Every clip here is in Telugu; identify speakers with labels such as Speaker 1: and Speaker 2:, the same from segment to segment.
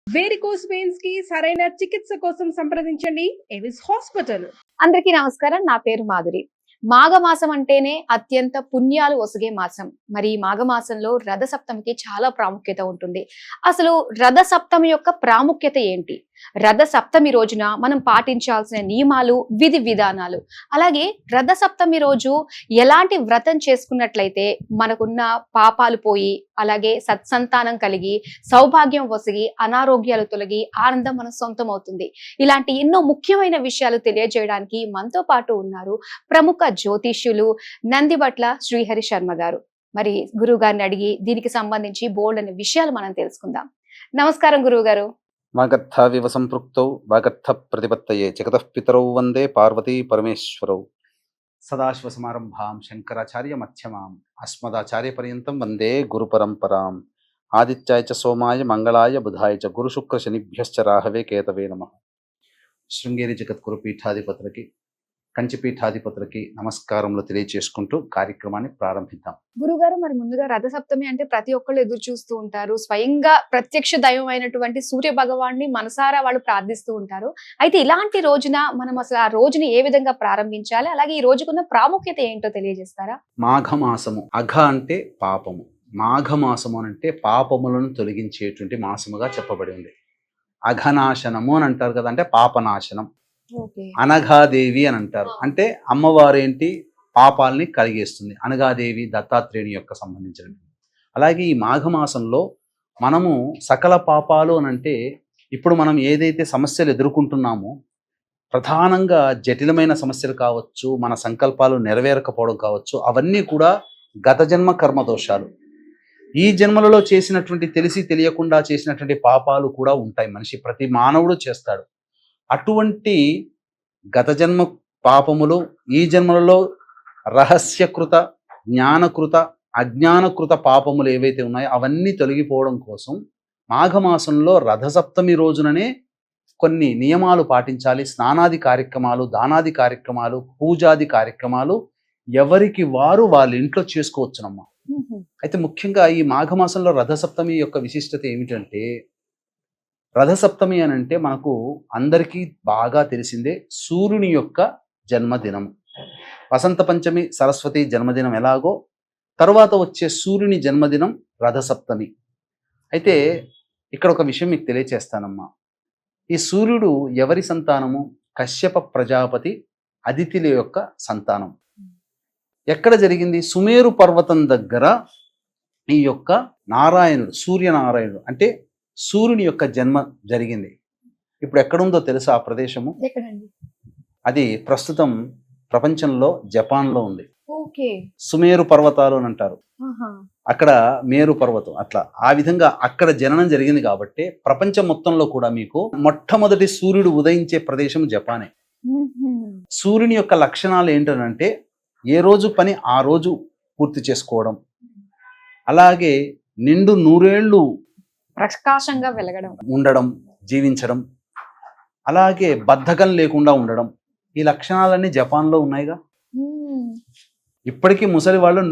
Speaker 1: వేరికోస్ వెయిన్స్ కి సరైన చికిత్స కోసం సంప్రదించండి ఎవిస్ హాస్పిటల్.
Speaker 2: అందరికీ నమస్కారం. నా పేరు మాధురి. మాఘమాసం అంటేనే అత్యంత పుణ్యాలు ఒసగే మాసం. మరి ఈ మాఘమాసంలో రథ సప్తమికి చాలా ప్రాముఖ్యత ఉంటుంది. అసలు రథ సప్తమి యొక్క ప్రాముఖ్యత ఏంటి? రథ సప్తమి రోజున మనం పాటించాల్సిన నియమాలు, విధి విధానాలు, అలాగే రథ సప్తమి రోజు ఎలాంటి వ్రతం చేసుకున్నట్లయితే మనకున్న పాపాలు పోయి, అలాగే సత్సంతానం కలిగి, సౌభాగ్యం ఒసగి, అనారోగ్యాలు తొలగి, ఆనందం మన సొంతం అవుతుంది. ఇలాంటి ఎన్నో ముఖ్యమైన విషయాలు తెలియజేయడానికి మనతో పాటు ఉన్నారు ప్రముఖ జ్యోతిష్యులు నందిబట్ల శ్రీహరి శర్మ గారు. మరి గురువు గారిని అడిగి దీనికి సంబంధించి బోల్డ్ అనే విషయాలు మనం తెలుసుకుందాం. నమస్కారం గురువు గారు.
Speaker 3: వాగర్థావివ సంపృక్తౌ వాగర్థ ప్రతిపత్తయే జగతః పితరౌ వందే పార్వతీ పరమేశ్వరౌ. సదాశివసమారంభాం శంకరాచార్య మధ్యమాం అస్మదాచార్య పర్యంతం వందే గురు పరంపరాం. ఆదిత్యాయ చ సోమాయ మంగళాయ బుధాయ చ గురు శుక్ర శనిభ్యశ్చ రాహవే కేతవే నమః. శృంగేరి జగద్గురు పీఠాధిపతులకి, కంచిపీఠాధిపతులకి నమస్కారములు తెలియచేసుకుంటూ కార్యక్రమాన్ని ప్రారంభిద్దాం.
Speaker 2: గురుగారు, మరి ముందుగా రథ సప్తమి అంటే ప్రతి ఒక్కళ్ళు ఎదురు చూస్తూ ఉంటారు. స్వయంగా ప్రత్యక్ష దైవం అయినటువంటి సూర్య భగవాన్ని మనసారా వాళ్ళు ప్రార్థిస్తూ ఉంటారు. అయితే ఇలాంటి రోజున మనం అసలు ఆ రోజుని ఏ విధంగా ప్రారంభించాలి, అలాగే ఈ రోజుకున్న ప్రాముఖ్యత ఏంటో తెలియజేస్తారా?
Speaker 3: మాఘమాసము, అఘ అంటే పాపము, మాఘమాసము అంటే పాపములను తొలగించేటువంటి మాసముగా చెప్పబడి ఉంది. అఘనాశనము అని అంటారు కదా, అంటే పాపనాశనం. అనఘాదేవి అని అంటారు, అంటే అమ్మవారు ఏంటి, పాపాలని కలిగేస్తుంది. అనఘాదేవి దత్తాత్రేయుని యొక్క సంబంధించినది. అలాగే ఈ మాఘమాసంలో మనము సకల పాపాలు అని అంటే, ఇప్పుడు మనం ఏదైతే సమస్యలు ఎదుర్కొంటున్నామో, ప్రధానంగా జటిలమైన సమస్యలు కావచ్చు, మన సంకల్పాలు నెరవేరకపోవడం కావచ్చు, అవన్నీ కూడా గత జన్మ కర్మ దోషాలు. ఈ జన్మలలో చేసినటువంటి, తెలిసి తెలియకుండా చేసినటువంటి పాపాలు కూడా ఉంటాయి. మనిషి, ప్రతి మానవుడు చేస్తాడు. అటువంటి గత జన్మ పాపములు ఈ జన్మలలో రహస్యకృత, జ్ఞానకృత, అజ్ఞానకృత పాపములు ఏవైతే ఉన్నాయో అవన్నీ తొలగిపోవడం కోసం మాఘమాసంలో రథసప్తమి రోజుననే కొన్ని నియమాలు పాటించాలి. స్నానాది కార్యక్రమాలు, దానాది కార్యక్రమాలు, పూజాది కార్యక్రమాలు ఎవరికి వారు వాళ్ళ ఇంట్లో చేసుకోవచ్చునమ్మా. అయితే ముఖ్యంగా ఈ మాఘమాసంలో రథసప్తమి యొక్క విశిష్టత ఏమిటంటే, రథసప్తమి అని అంటే మనకు అందరికీ బాగా తెలిసిందే, సూర్యుని యొక్క జన్మదినం. వసంత పంచమి సరస్వతి జన్మదినం ఎలాగో, తర్వాత వచ్చే సూర్యుని జన్మదినం రథసప్తమి. అయితే ఇక్కడ ఒక విషయం మీకు తెలియచేస్తానమ్మా. ఈ సూర్యుడు ఎవరి సంతానము? కశ్యప ప్రజాపతి అదితిల యొక్క సంతానం. ఎక్కడ జరిగింది? సుమేరు పర్వతం దగ్గర ఈ యొక్క నారాయణుడు, సూర్యనారాయణుడు అంటే సూర్యుని యొక్క జన్మ జరిగింది. ఇప్పుడు ఎక్కడుందో తెలుసా ఆ ప్రదేశము? అది ప్రస్తుతం ప్రపంచంలో జపాన్లో ఉంది. సుమేరు పర్వతాలు అని అంటారు. అక్కడ మేరు పర్వతం, అట్లా ఆ విధంగా అక్కడ జననం జరిగింది. కాబట్టి ప్రపంచం మొత్తంలో కూడా మీకు మొట్టమొదటి సూర్యుడు ఉదయించే ప్రదేశం జపానే. సూర్యుని యొక్క లక్షణాలు ఏంటంటే, ఏ రోజు పని ఆ రోజు పూర్తి చేసుకోవడం, అలాగే నిండు నూరేళ్లు
Speaker 2: ప్రకాశంగా వెలగడం,
Speaker 3: ఉండడం, జీవించడం, అలాగే బద్ధకం లేకుండా ఉండడం. ఈ లక్షణాలన్నీ జపాన్లో ఉన్నాయిగా. ఇప్పటికీ ముసలి వాళ్ళు,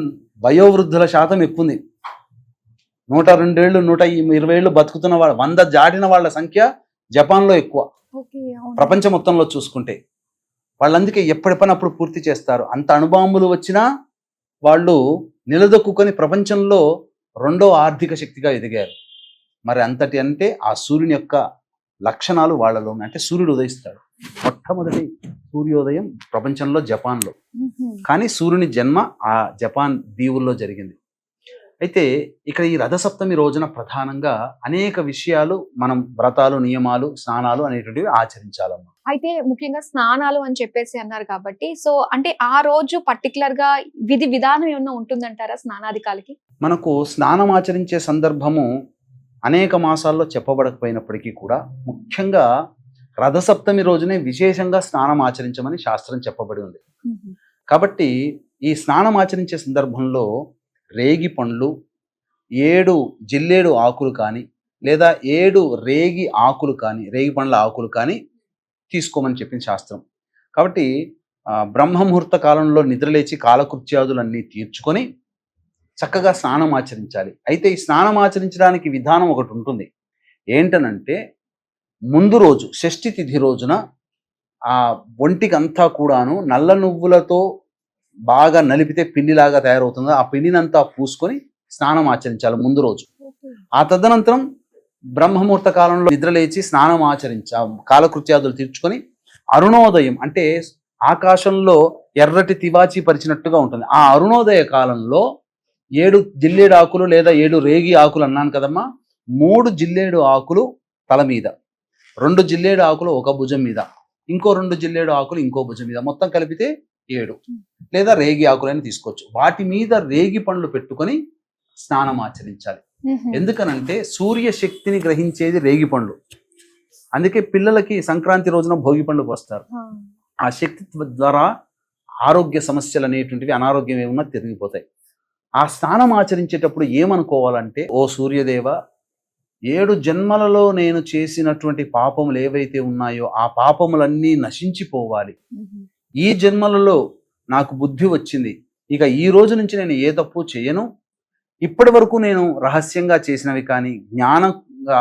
Speaker 3: వయోవృద్ధుల శాతం ఎక్కువ ఉంది. 102 ఏళ్ళు, 120 ఏళ్ళు బతుకుతున్న వాళ్ళు, 100 దాటిన వాళ్ళ సంఖ్య జపాన్లో ఎక్కువ ప్రపంచం మొత్తంలో చూసుకుంటే. వాళ్ళందుకే ఎప్పటి పని అప్పుడు పూర్తి చేస్తారు. అంత అణుబాంబులు వచ్చినా వాళ్ళు నిలదొక్కుని ప్రపంచంలో 2వ ఆర్థిక శక్తిగా ఎదిగారు. మరి అంతటి అంటే ఆ సూర్యుని యొక్క లక్షణాలు వాళ్ళలో ఉన్నాయి. అంటే సూర్యుడు ఉదయిస్తాడు. మొట్టమొదటి సూర్యోదయం ప్రపంచంలో జపాన్లో, కానీ సూర్యుని జన్మ ఆ జపాన్ దీవుల్లో జరిగింది. అయితే ఇక్కడ ఈ రథసప్తమి రోజున ప్రధానంగా అనేక విషయాలు మనం వ్రతాలు, నియమాలు, స్నానాలు అనేటువంటివి ఆచరించాలమ్మా.
Speaker 2: అయితే ముఖ్యంగా స్నానాలు అని చెప్పేసి అన్నారు కాబట్టి, సో అంటే ఆ రోజు పర్టికులర్ గా విధి విధానం ఏమన్నా ఉంటుందంటారా స్నానాధికాలకి?
Speaker 3: మనకు స్నానం ఆచరించే సందర్భము అనేక మాసాల్లో చెప్పబడకపోయినప్పటికీ కూడా, ముఖ్యంగా రథసప్తమి రోజునే విశేషంగా స్నానం ఆచరించమని శాస్త్రం చెప్పబడి ఉంది. కాబట్టి ఈ స్నానం ఆచరించే సందర్భంలో రేగి పండ్లు, 7 జిల్లేడు ఆకులు కానీ, లేదా 7 రేగి ఆకులు కానీ, రేగి పండ్ల ఆకులు కానీ తీసుకోమని చెప్పింది శాస్త్రం. కాబట్టి బ్రహ్మముహూర్త కాలంలో నిద్రలేచి కాలకృత్యాదులన్నీ తీర్చుకొని చక్కగా స్నానం ఆచరించాలి. అయితే ఈ స్నానం ఆచరించడానికి విధానం ఒకటి ఉంటుంది. ఏంటనంటే ముందు రోజు షష్ఠి తిథి రోజున ఆ ఒంటికంతా కూడాను నల్ల నువ్వులతో బాగా నలిపితే పిండిలాగా తయారవుతుంది. ఆ పిండినంతా పూసుకొని స్నానం ఆచరించాలి ముందు రోజు. ఆ తదనంతరం బ్రహ్మముహూర్త కాలంలో నిద్రలేచి స్నానం కాలకృత్యాదులు తీర్చుకొని అరుణోదయం అంటే ఆకాశంలో ఎర్రటి తివాచి పరిచినట్టుగా ఉంటుంది. ఆ అరుణోదయ కాలంలో 7 జిల్లేడు ఆకులు లేదా 7 రేగి ఆకులు అన్నాను కదమ్మా, 3 జిల్లేడు ఆకులు తల మీద, 2 జిల్లేడు ఆకులు ఒక భుజం మీద, ఇంకో 2 జిల్లేడు ఆకులు ఇంకో భుజం మీద, మొత్తం కలిపితే 7 లేదా రేగి ఆకులని తీసుకోవచ్చు. వాటి మీద రేగి పండ్లు పెట్టుకొని స్నానం ఆచరించాలి. ఎందుకనంటే సూర్య శక్తిని గ్రహించేది రేగి పండ్లు. అందుకే పిల్లలకి సంక్రాంతి రోజున భోగి పండ్లు పోస్తారు. ఆ శక్తి ద్వారా ఆరోగ్య సమస్యలు అనేటువంటివి, అనారోగ్యం ఏమన్నా తిరిగిపోతాయి. ఆ స్నానం ఆచరించేటప్పుడు ఏమనుకోవాలంటే, ఓ సూర్యదేవ, 7 జన్మలలో నేను చేసినటువంటి పాపములు ఏవైతే ఉన్నాయో ఆ పాపములన్నీ నశించిపోవాలి. ఈ జన్మలలో నాకు బుద్ధి వచ్చింది, ఇక ఈ రోజు నుంచి నేను ఏ తప్పు చేయను. ఇప్పటి వరకు నేను రహస్యంగా చేసినవి కానీ, జ్ఞానంగా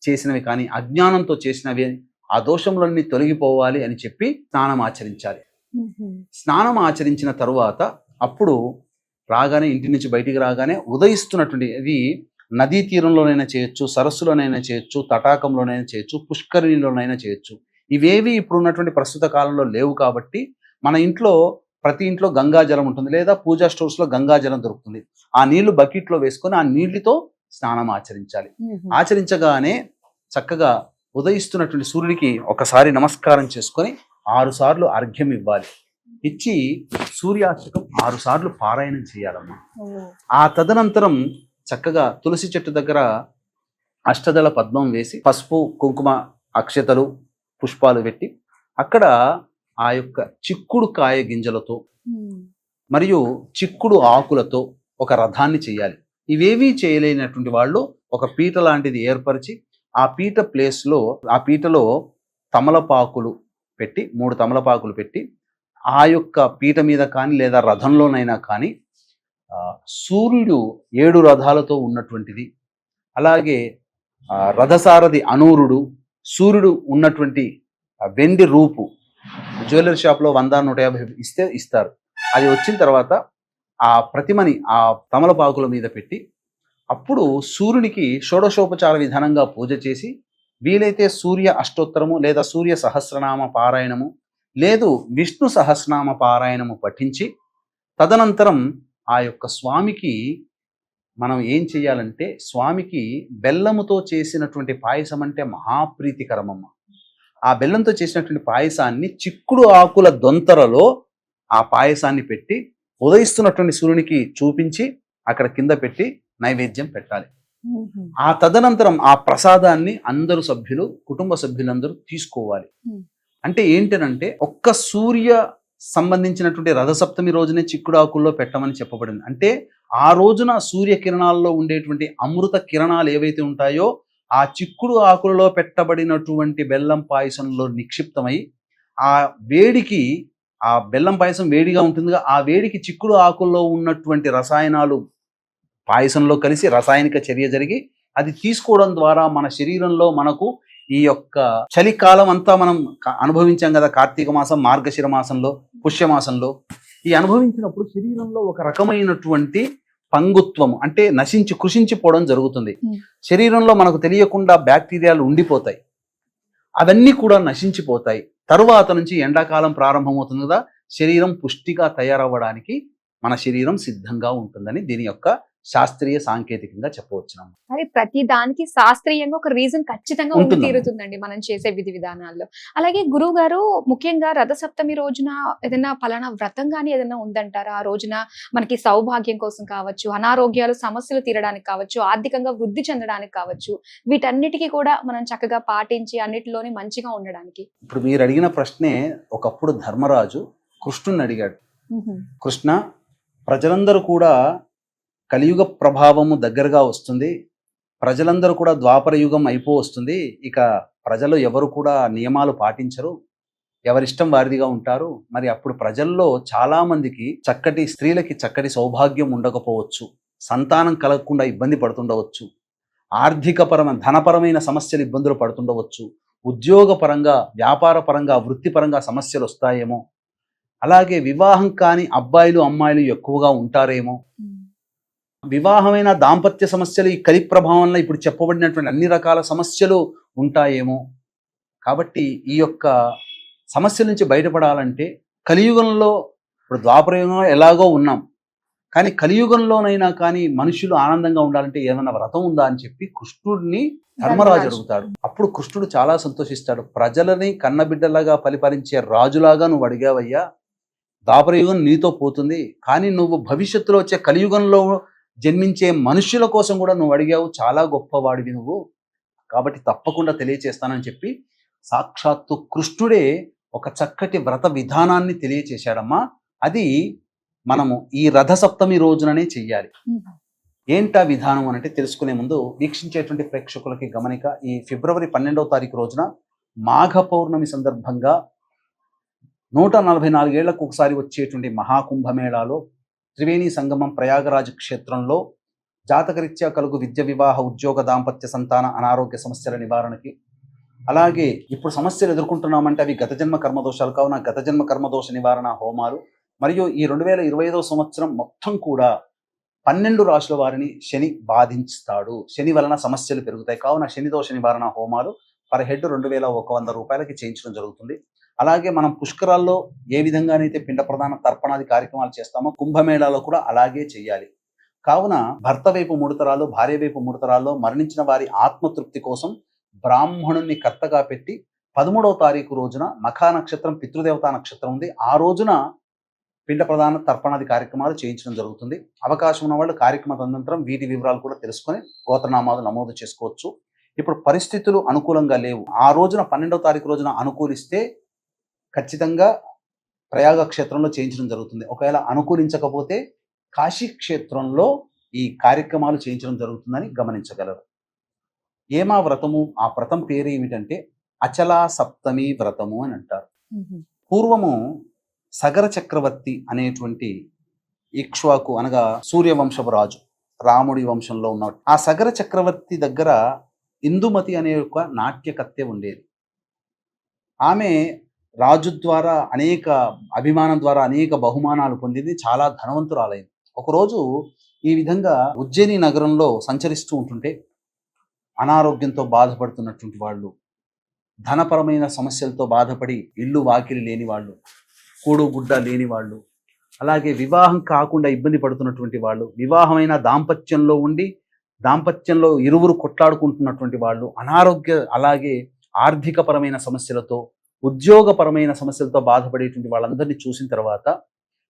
Speaker 3: చేసినవి కానీ, అజ్ఞానంతో చేసినవి, ఆ దోషములన్నీ తొలగిపోవాలి అని చెప్పి స్నానం ఆచరించాలి. స్నానం ఆచరించిన తరువాత అప్పుడు రాగానే, ఇంటి నుంచి బయటికి రాగానే ఉదయిస్తున్నటువంటి, అది నదీ తీరంలోనైనా చేయొచ్చు, సరస్సులోనైనా చేయొచ్చు, తటాకంలోనైనా చేయొచ్చు, పుష్కరిణిలోనైనా చేయొచ్చు. ఇవేవి ఇప్పుడు ఉన్నటువంటి ప్రస్తుత కాలంలో లేవు కాబట్టి మన ఇంట్లో ప్రతి ఇంట్లో గంగాజలం ఉంటుంది, లేదా పూజా స్టోర్స్లో గంగాజలం దొరుకుతుంది. ఆ నీళ్లు బకెట్లో వేసుకొని ఆ నీళ్లతో స్నానం ఆచరించాలి. ఆచరించగానే చక్కగా ఉదయిస్తున్నటువంటి సూర్యుడికి ఒకసారి నమస్కారం చేసుకొని 6 సార్లు అర్ఘ్యం ఇవ్వాలి. ఇచ్చి సూర్యాష్టకం 6 సార్లు పారాయణం చేయాలమ్మా. ఆ తదనంతరం చక్కగా తులసి చెట్టు దగ్గర అష్టదళ పద్మం వేసి పసుపు, కుంకుమ, అక్షతలు, పుష్పాలు పెట్టి అక్కడ ఆ యొక్క చిక్కుడు కాయ గింజలతో మరియు చిక్కుడు ఆకులతో ఒక రథాన్ని చేయాలి. ఇవేవీ చేయలేనటువంటి వాళ్ళు ఒక పీట లాంటిది ఏర్పరిచి ఆ పీట ప్లేస్లో, ఆ పీటలో తమలపాకులు పెట్టి, 3 తమలపాకులు పెట్టి ఆ యొక్క పీట మీద కానీ లేదా రథంలోనైనా కానీ సూర్యుడు 7 రథాలతో ఉన్నటువంటిది, అలాగే రథసారథి అనూరుడు, సూర్యుడు ఉన్నటువంటి వెండి రూపు జ్యువెలరీ షాప్లో 100-150 ఇస్తారు. అది వచ్చిన తర్వాత ఆ ప్రతిమని ఆ తమలపాకుల మీద పెట్టి అప్పుడు సూర్యునికి షోడశోపచార విధానంగా పూజ చేసి, వీలైతే సూర్య అష్టోత్తరము లేదా సూర్య సహస్రనామ పారాయణము లేదు విష్ణు సహస్రనామ పారాయణము పఠించి తదనంతరం ఆ యొక్క స్వామికి మనం ఏం చేయాలంటే, స్వామికి బెల్లముతో చేసినటువంటి పాయసం అంటే మహాప్రీతికరమమ్మ. ఆ బెల్లంతో చేసినటువంటి పాయసాన్ని చిక్కుడు ఆకుల దొంతరలో ఆ పాయసాన్ని పెట్టి ఉదయిస్తున్నటువంటి సూర్యునికి చూపించి అక్కడ కింద పెట్టి నైవేద్యం పెట్టాలి. ఆ తదనంతరం ఆ ప్రసాదాన్ని అందరూ సభ్యులు, కుటుంబ సభ్యులందరూ తీసుకోవాలి. అంటే ఏంటనంటే, ఒక్క సూర్య సంబంధించినటువంటి రథసప్తమి రోజునే చిక్కుడు ఆకుల్లో పెట్టమని చెప్పబడింది. అంటే ఆ రోజున సూర్య కిరణాల్లో ఉండేటువంటి అమృత కిరణాలు ఏవైతే ఉంటాయో ఆ చిక్కుడు ఆకులలో పెట్టబడినటువంటి బెల్లం పాయసంలో నిక్షిప్తమై ఆ వేడికి, ఆ బెల్లం పాయసం వేడిగా ఉంటుందిగా, ఆ వేడికి చిక్కుడు ఆకుల్లో ఉన్నటువంటి రసాయనాలు పాయసంలో కలిసి రసాయనిక చర్య జరిగి అది తీసుకోవడం ద్వారా మన శరీరంలో మనకు ఈ యొక్క చలికాలం అంతా మనం అనుభవించాం కదా, కార్తీక మాసం, మార్గశిర మాసంలో, పుష్యమాసంలో. ఈ అనుభవించినప్పుడు శరీరంలో ఒక రకమైనటువంటి పంగుత్వం అంటే కృషించిపోవడం జరుగుతుంది. శరీరంలో మనకు తెలియకుండా బ్యాక్టీరియాలు ఉండిపోతాయి, అవన్నీ కూడా నశించిపోతాయి. తరువాత నుంచి ఎండాకాలం ప్రారంభమవుతుంది కదా, శరీరం పుష్టిగా తయారవ్వడానికి మన శరీరం సిద్ధంగా ఉంటుందని దీని యొక్క శాస్త్రీయ సాంకేతికంగా చెప్పవచ్చు.
Speaker 2: మరి ప్రతి దానికి శాస్త్రీయంగా ఒక రీజన్ ఖచ్చితంగా ఉండి తీరుతుందండి మనం చేసే విధి విధానాల్లో. అలాగే గురువు గారు, ముఖ్యంగా రథసప్తమి రోజున ఏదైనా ఫలానా వ్రతం కానీ ఏదైనా ఉందంటారా? ఆ రోజున మనకి సౌభాగ్యం కోసం కావచ్చు, అనారోగ్యాలు, సమస్యలు తీరడానికి కావచ్చు, ఆర్థికంగా వృద్ధి చెందడానికి కావచ్చు, వీటన్నిటికీ కూడా మనం చక్కగా పాటించి అన్నిటిలోనే మంచిగా ఉండడానికి.
Speaker 3: ఇప్పుడు మీరు అడిగిన ప్రశ్నే ఒకప్పుడు ధర్మరాజు కృష్ణుని అడిగాడు. కృష్ణ, ప్రజలందరూ కూడా కలియుగ ప్రభావము దగ్గరగా వస్తుంది, ప్రజలందరూ కూడా ద్వాపర యుగం వస్తుంది, ఇక ప్రజలు ఎవరు కూడా నియమాలు పాటించరు, ఎవరిష్టం వారిదిగా ఉంటారు. మరి అప్పుడు ప్రజల్లో చాలా మందికి స్త్రీలకి చక్కటి సౌభాగ్యం ఉండకపోవచ్చు, సంతానం కలగకుండా ఇబ్బంది పడుతుండవచ్చు. ధనపరమైన సమస్యలు ఇబ్బందులు పడుతుండవచ్చు, ఉద్యోగపరంగా వ్యాపారపరంగా వృత్తిపరంగా సమస్యలు వస్తాయేమో, అలాగే వివాహం కాని అబ్బాయిలు అమ్మాయిలు ఎక్కువగా ఉంటారేమో, వివాహమైన దాంపత్య సమస్యలు ఈ కలి ప్రభావంలో ఇప్పుడు చెప్పబడినటువంటి అన్ని రకాల సమస్యలు ఉంటాయేమో. కాబట్టి ఈ యొక్క సమస్యల నుంచి బయటపడాలంటే కలియుగంలో, ఇప్పుడు ద్వాపరయుగంలో ఎలాగో ఉన్నాం, కానీ కలియుగంలోనైనా కానీ మనుషులు ఆనందంగా ఉండాలంటే ఏమైనా వ్రతం ఉందా అని చెప్పి కృష్ణుడిని ధర్మరాజు అడుగుతాడు. అప్పుడు కృష్ణుడు చాలా సంతోషిస్తాడు. ప్రజలని కన్నబిడ్డలాగా పరిపాలించే రాజులాగా నువ్వు అడిగావయ్యా, ద్వాపరయుగం నీతో పోతుంది, కానీ నువ్వు భవిష్యత్తులో వచ్చే కలియుగంలో జన్మించే మనుషుల కోసం కూడా నువ్వు అడిగావు, చాలా గొప్పవాడివి నువ్వు, కాబట్టి తప్పకుండా తెలియచేస్తానని చెప్పి సాక్షాత్తు కృష్ణుడే ఒక చక్కటి వ్రత విధానాన్ని తెలియచేశాడమ్మా. అది మనము ఈ రథసప్తమి రోజుననే చెయ్యాలి. ఏంటా విధానం అంటే తెలుసుకునే ముందు వీక్షించేటువంటి ప్రేక్షకులకి గమనిక, ఈ ఫిబ్రవరి 12వ తారీఖు రోజున మాఘ పౌర్ణమి సందర్భంగా 144 ఏళ్లకు ఒకసారి వచ్చేటువంటి మహాకుంభమేళాలో త్రివేణి సంగమం ప్రయాగరాజ్ క్షేత్రంలో జాతకరీత్యా కలుగు విద్య, వివాహ, ఉద్యోగ, దాంపత్య, సంతాన, అనారోగ్య సమస్యల నివారణకి, అలాగే ఇప్పుడు సమస్యలు ఎదుర్కొంటున్నామంటే అవి గత జన్మ కర్మదోషాలు కావున గత జన్మ కర్మదోష నివారణ హోమాలు, మరియు ఈ 2025వ సంవత్సరం మొత్తం కూడా 12 రాశుల వారిని శని బాధిస్తాడు, శని వలన సమస్యలు పెరుగుతాయి కావున శని దోష నివారణ హోమాలు పర్ హెడ్ 2100 రూపాయలకి చేయించడం జరుగుతుంది. అలాగే మనం పుష్కరాల్లో ఏ విధంగానైతే పిండ ప్రదాన తర్పణాది కార్యక్రమాలు చేస్తామో కుంభమేళాలో కూడా అలాగే చేయాలి. కావున భర్త వైపు 3 తరాలు, భార్య వైపు 3 తరాల్లో మరణించిన వారి ఆత్మతృప్తి కోసం బ్రాహ్మణుణ్ణి కర్తగా పెట్టి 13వ తారీఖు రోజున మఖా నక్షత్రం పితృదేవతా నక్షత్రం ఉంది, ఆ రోజున పిండ ప్రదాన తర్పణాది కార్యక్రమాలు చేయించడం జరుగుతుంది. అవకాశం ఉన్న వాళ్ళు కార్యక్రమ తదనంతరం వీటి వివరాలు కూడా తెలుసుకొని గోత్రనామాలు నమోదు చేసుకోవచ్చు. ఇప్పుడు పరిస్థితులు అనుకూలంగా లేవు, ఆ రోజున 12వ తారీఖు రోజున అనుకూలిస్తే ఖచ్చితంగా ప్రయాగ క్షేత్రంలో చేయించడం జరుగుతుంది. ఒకవేళ అనుకూలించకపోతే కాశీ క్షేత్రంలో ఈ కార్యక్రమాలు చేయించడం జరుగుతుందని గమనించగలరు. ఏమా వ్రతము? ఆ వ్రతం పేరు ఏమిటంటే అచలా సప్తమి వ్రతము అని అంటారు. పూర్వము సగర చక్రవర్తి అనేటువంటి ఇక్ష్వాకు అనగా సూర్యవంశపు రాజు, రాముడి వంశంలో ఉన్నాడు. ఆ సగర చక్రవర్తి దగ్గర ఇందుమతి అనే ఒక నాట్యకత్తె ఉండేది. ఆమె రాజు ద్వారా అభిమానం ద్వారా అనేక బహుమానాలు పొందింది, చాలా ధనవంతురాలైంది. ఒకరోజు ఈ విధంగా ఉజ్జయిని నగరంలో సంచరిస్తూ ఉంటుంటే అనారోగ్యంతో బాధపడుతున్నటువంటి వాళ్ళు, ధనపరమైన సమస్యలతో బాధపడి ఇల్లు వాకిలి లేని వాళ్ళు, కూడు గుడ్డ లేని వాళ్ళు, అలాగే వివాహం కాకుండా ఇబ్బంది పడుతున్నటువంటి వాళ్ళు, వివాహమైన దాంపత్యంలో ఉండి దాంపత్యంలో ఇరువురు కొట్లాడుకుంటున్నటువంటి వాళ్ళు, అలాగే ఆర్థికపరమైన సమస్యలతో, ఉద్యోగపరమైన సమస్యలతో బాధపడేటువంటి వాళ్ళందరినీ చూసిన తర్వాత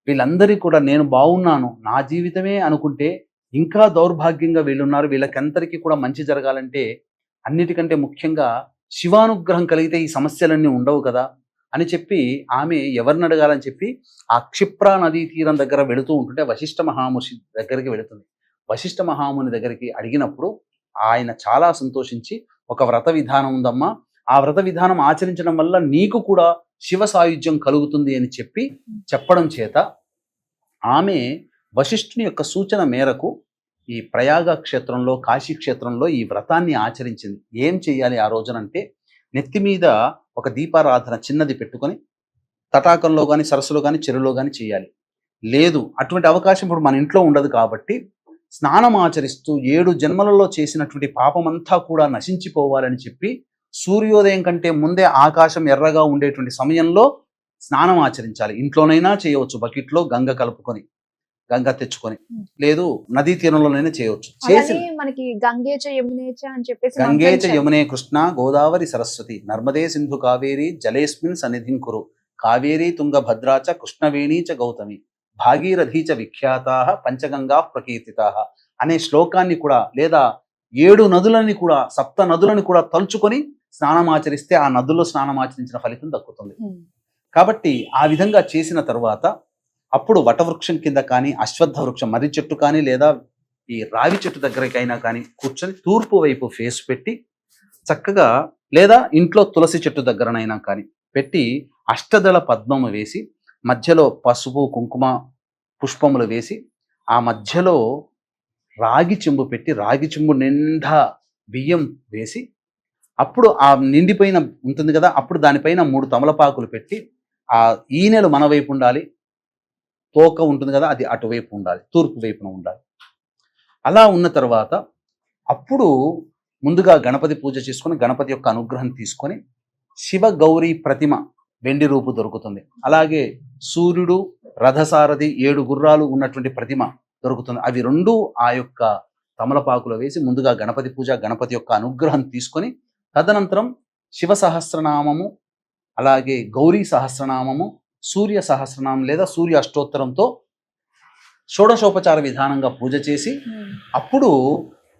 Speaker 3: వీళ్ళందరికీ కూడా నేను బాగున్నాను, నా జీవితమే అనుకుంటే ఇంకా దౌర్భాగ్యంగా వీళ్ళున్నారు, వీళ్ళకందరికీ కూడా మంచి జరగాలంటే అన్నిటికంటే ముఖ్యంగా శివానుగ్రహం కలిగితే ఈ సమస్యలన్నీ ఉండవు కదా అని చెప్పి ఆమె ఎవరిని అడగాలని చెప్పి ఆ క్షిప్రా నదీ తీరం దగ్గర వెళుతూ ఉంటుంటే వశిష్ఠ మహాముని దగ్గరికి వెళుతుంది. వశిష్ఠ మహాముని దగ్గరికి అడిగినప్పుడు ఆయన చాలా సంతోషించి, ఒక వ్రత విధానం ఉందమ్మా, ఆ వ్రత విధానం ఆచరించడం వల్ల నీకు కూడా శివ సాయుధ్యం కలుగుతుంది అని చెప్పడం చేత ఆమె వశిష్ఠుని యొక్క సూచన మేరకు ఈ ప్రయాగ క్షేత్రంలో, కాశీ క్షేత్రంలో ఈ వ్రతాన్ని ఆచరించింది. ఏం చేయాలి ఆ రోజునంటే నెత్తి మీద ఒక దీపారాధన చిన్నది పెట్టుకొని తటాకంలో కానీ, సరస్సులో కానీ, చెరువులో కానీ చేయాలి. లేదు అటువంటి అవకాశం ఇప్పుడు మన ఇంట్లో ఉండదు కాబట్టి స్నానం ఆచరిస్తూ 7 జన్మలలో చేసినటువంటి పాపమంతా కూడా నశించిపోవాలని చెప్పి సూర్యోదయం కంటే ముందే ఆకాశం ఎర్రగా ఉండేటువంటి సమయంలో స్నానం ఆచరించాలి. ఇంట్లోనైనా చేయవచ్చు, బకెట్లో గంగ కలుపుకొని, గంగ తెచ్చుకొని, లేదు నదీ తీరంలోనైనా చేయవచ్చు. చేసి
Speaker 2: మనకి గంగేచ యమునేచ అని చెప్పేసి
Speaker 3: గంగేచ యమునే కృష్ణ గోదావరి సరస్వతి నర్మదే సింధు కావేరి జలేస్మిన్ సన్నిధిం కురు కావేరీ తుంగ భద్రాచ కృష్ణవేణీచ గౌతమి భాగీరథీచ విఖ్యాతాః పంచగంగా ప్రకీర్తితాః అనే శ్లోకాన్ని కూడా, లేదా 7 నదులని కూడా, 7 నదులను కూడా తలుచుకొని స్నానం ఆచరిస్తే ఆ నదుల్లో స్నానం ఆచరించిన ఫలితం దక్కుతుంది. కాబట్టి ఆ విధంగా చేసిన తర్వాత అప్పుడు వటవృక్షం కింద కానీ, అశ్వత్థ వృక్షం మర్రి చెట్టు కానీ, లేదా ఈ రావి చెట్టు దగ్గరికైనా కానీ కూర్చొని తూర్పు వైపు ఫేస్ పెట్టి చక్కగా, లేదా ఇంట్లో తులసి చెట్టు దగ్గరనైనా కానీ పెట్టి అష్టదళ పద్మము వేసి మధ్యలో పసుపు కుంకుమ పుష్పములు వేసి ఆ మధ్యలో రాగి చెంబు పెట్టి రాగి చెంబు నిండా బియ్యం వేసి అప్పుడు ఆ నిండిపోయిన ఉంటుంది కదా, అప్పుడు దానిపైన 3 తమలపాకులు పెట్టి ఆ ఈనెలు మన వైపు ఉండాలి, తోక ఉంటుంది కదా అది అటువైపు ఉండాలి, తూర్పు వైపున ఉండాలి. అలా ఉన్న తర్వాత అప్పుడు ముందుగా గణపతి పూజ చేసుకొని గణపతి యొక్క అనుగ్రహం తీసుకొని శివ గౌరీ ప్రతిమ వెండి రూపు దొరుకుతుంది. అలాగే సూర్యుడు, రథసారథి, 7 గుర్రాలు ఉన్నటువంటి ప్రతిమ దొరుకుతుంది. అవి 2 ఆ యొక్క తమలపాకులో వేసి ముందుగా గణపతి పూజ, గణపతి యొక్క అనుగ్రహం తీసుకొని తదనంతరం శివ సహస్రనామము, అలాగే గౌరీ సహస్రనామము, సూర్య సహస్రనామం లేదా సూర్య అష్టోత్తరంతో షోడశోపచార విధానంగా పూజ చేసి అప్పుడు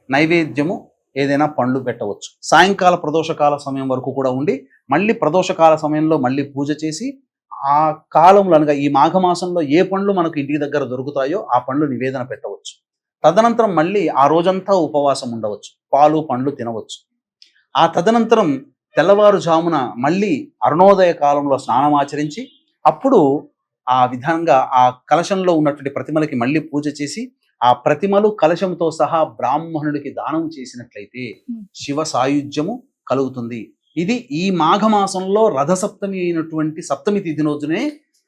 Speaker 3: నైవేద్యము ఏదైనా పండ్లు పెట్టవచ్చు. సాయంకాల ప్రదోషకాల సమయం వరకు కూడా ఉండి మళ్ళీ ప్రదోషకాల సమయంలో మళ్ళీ పూజ చేసి ఆ కాలంలో అనగా ఈ మాఘమాసంలో ఏ పండ్లు మనకు ఇంటికి దగ్గర దొరుకుతాయో ఆ పండ్లు నివేదన పెట్టవచ్చు. తదనంతరం మళ్ళీ ఆ రోజంతా ఉపవాసం ఉండవచ్చు, పాలు పండ్లు తినవచ్చు. ఆ తదనంతరం తెల్లవారుజామున మళ్ళీ అరుణోదయ కాలంలో స్నానం ఆచరించి అప్పుడు ఆ విధంగా ఆ కలశంలో ఉన్నటువంటి ప్రతిమలకి మళ్ళీ పూజ చేసి ఆ ప్రతిమలు కలశంతో సహా బ్రాహ్మణుడికి దానం చేసినట్లయితే శివ సాయుధ్యము కలుగుతుంది. ఇది ఈ మాఘమాసంలో రథసప్తమి అయినటువంటి సప్తమి తిథి రోజునే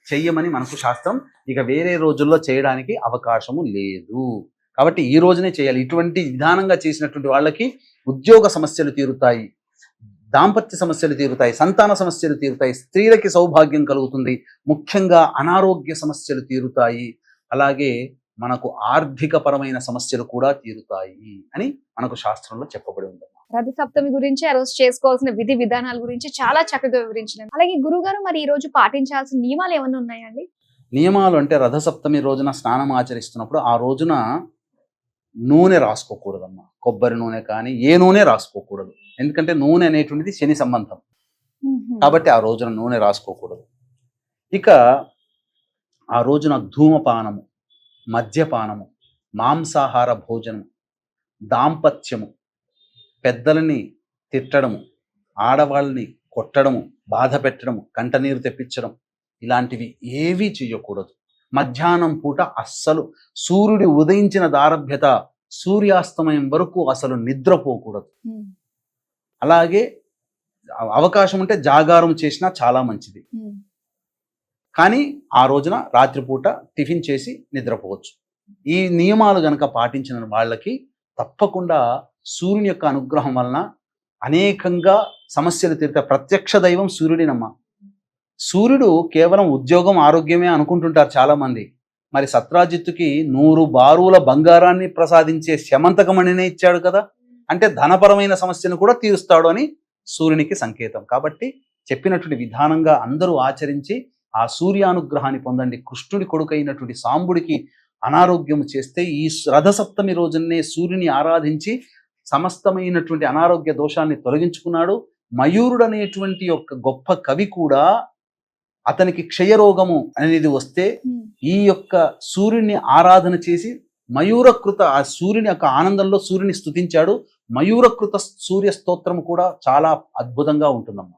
Speaker 3: చెయ్యమని మనకు శాస్త్రం. ఇక వేరే రోజుల్లో చేయడానికి అవకాశము లేదు. కాబట్టి ఈ రోజునే చేయాలి. ఇటువంటి విధానంగా చేసినటువంటి వాళ్ళకి ఉద్యోగ సమస్యలు తీరుతాయి, దాంపత్య సమస్యలు తీరుతాయి, సంతాన సమస్యలు తీరుతాయి, స్త్రీలకి సౌభాగ్యం కలుగుతుంది, ముఖ్యంగా అనారోగ్య సమస్యలు తీరుతాయి, అలాగే మనకు ఆర్థిక పరమైన సమస్యలు కూడా తీరుతాయి అని మనకు శాస్త్రంలో చెప్పబడి ఉంది.
Speaker 2: రథ సప్తమి గురించి ఆ రోజు చేసుకోవాల్సిన విధి విధానాల గురించి చాలా చక్కగా వివరించినారు. అలాగే గురుగారు, మరి ఈ రోజు పాటించాల్సిన నియమాలు ఏమైనా ఉన్నాయండి?
Speaker 3: నియమాలు అంటే రథసప్తమి రోజున స్నానం ఆచరిస్తున్నప్పుడు ఆ రోజున నూనె రాసుకోకూడదమ్మా. కొబ్బరి నూనె కానీ ఏ నూనె రాసుకోకూడదు. ఎందుకంటే నూనె అనేటువంటిది శని సంబంధం కాబట్టి ఆ రోజున నూనె రాసుకోకూడదు. ఇక ఆ రోజున ధూమపానము, మద్యపానము, మాంసాహార భోజనము, దాంపత్యము, పెద్దలని తిట్టడము, ఆడవాళ్ళని కొట్టడము, బాధ పెట్టడము, కంటనీరు తెప్పించడం ఇలాంటివి ఏవీ చేయకూడదు. మధ్యాహ్నం పూట అస్సలు సూర్యుడి ఉదయించిన దారభ్యత సూర్యాస్తమయం వరకు అసలు నిద్రపోకూడదు. అలాగే అవకాశం ఉంటే జాగారం చేసినా చాలా మంచిది. కానీ ఆ రోజున రాత్రిపూట టిఫిన్ చేసి నిద్రపోవచ్చు. ఈ నియమాలు గనక పాటించిన వాళ్ళకి తప్పకుండా సూర్యుని యొక్క అనుగ్రహం వలన అనేకంగా సమస్యలు తీరుతాయి. ప్రత్యక్ష దైవం సూర్యుడినమ్మ. సూర్యుడు కేవలం ఉద్యోగం, ఆరోగ్యమే అనుకుంటుంటారు చాలా మంది. మరి సత్రాజిత్తుకి 100 బారుల బంగారాన్ని ప్రసాదించే శమంతకమణినే ఇచ్చాడు కదా. అంటే ధనపరమైన సమస్యను కూడా తీరుస్తాడు అని సూర్యునికి సంకేతం. కాబట్టి చెప్పినటువంటి విధానంగా అందరూ ఆచరించి ఆ సూర్యానుగ్రహాన్ని పొందండి. కృష్ణుడి కొడుకైనటువంటి సాంబుడికి అనారోగ్యం చేస్తే ఈ రథసప్తమి రోజునే సూర్యుని ఆరాధించి సమస్తమైనటువంటి అనారోగ్య దోషాన్ని తొలగించుకున్నాడు. మయూరుడు అనేటువంటి ఒక గొప్ప కవి కూడా అతనికి క్షయరోగము అనేది వస్తే ఈ యొక్క సూర్యుని ఆరాధన చేసి మయూరకృత ఆ సూర్యుని యొక్క ఆనందంలో సూర్యుని స్తుతించాడు. మయూరకృత సూర్య స్తోత్రం కూడా చాలా అద్భుతంగా ఉంటుందమ్మా.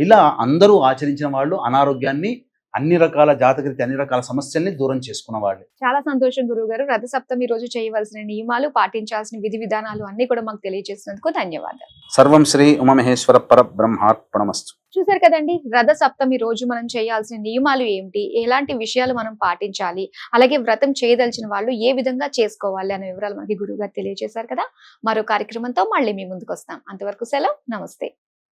Speaker 3: ఇలా అందరూ ఆచరించిన వాళ్ళు అనారోగ్యాన్ని, అన్ని రకాల జాతకరీతి అన్ని రకాల సమస్యల్ని దూరం చేసుకున్న వాళ్ళు.
Speaker 2: చాలా సంతోషం గురువు గారు. రథ సప్తమి రోజు చేయవలసిన నియమాలు, పాటించాల్సిన విధి విధానాలు అన్ని కూడా మాకు తెలియజేసినందుకు ధన్యవాదాలు.
Speaker 3: సర్వం శ్రీ ఉమామహేశ్వర పరబ్రహ్మార్పణమస్తు.
Speaker 2: చూసారు కదండి, రథ సప్తమి రోజు మనం చేయాల్సిన నియమాలు ఏమిటి, ఎలాంటి విషయాలు మనం పాటించాలి, అలాగే వ్రతం చేయదలిచిన వాళ్ళు ఏ విధంగా చేసుకోవాలి అనే వివరాలు మనకి గురువు గారు తెలియజేశారు కదా. మరో కార్యక్రమంతో మళ్ళీ మీ ముందుకు వస్తాం. అంతవరకు సెలవు, నమస్తే.